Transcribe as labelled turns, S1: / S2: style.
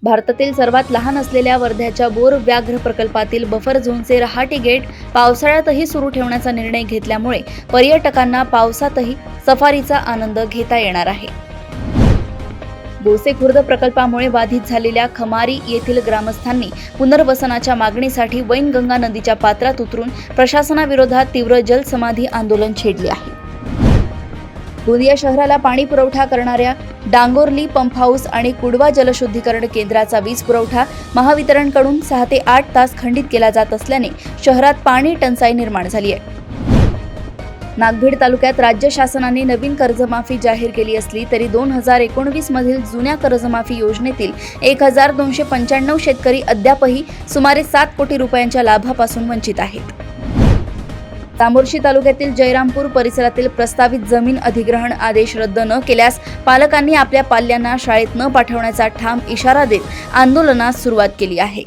S1: भारतातील सर्वात लहान असलेल्या वर्ध्याच्या बोर व्याघ्र प्रकल्पातील बफर झोनचे रहाटी गेट पावसाळ्यातही सुरू ठेवण्याचा निर्णय घेतल्यामुळे पर्यटकांना पावसातही सफारीचा आनंद घेता येणार आहे. गोसेखुर्द प्रकल्पामुळे बाधित झालेल्या खमारी येथील ग्रामस्थांनी पुनर्वसनाच्या मागणीसाठी वैनगंगा नदीच्या पात्रात उतरून प्रशासनाविरोधात तीव्र जलसमाधी आंदोलन छेडले आहे. गोंदिया शहराला पाणी पुरवठा करणाऱ्या डांगोर्ली पंप हाऊस आणि कुडवा जलशुद्धीकरण केंद्राचा वीज पुरवठा महावितरणकडून 6 ते 8 तास खंडित केला जात असल्याने शहरात पाणी टंचाई निर्माण झाली आहे. नागभीड तालुक्यात राज्य शासनाने नवीन कर्जमाफी जाहीर केली असली तरी 2019 मधील जुन्या कर्जमाफी योजनेतील 1295 शेतकरी अद्यापही सुमारे 7 कोटी रुपयांच्या लाभापासून वंचित आहेत. तामोर्शी तालुक्यातील जयरामपूर परिसरातील प्रस्तावित जमीन अधिग्रहण आदेश रद्द न केल्यास पालकांनी आपल्या पाल्यांना शाळेत न पाठवण्याचा ठाम इशारा देत आंदोलनास सुरुवात केली आहे.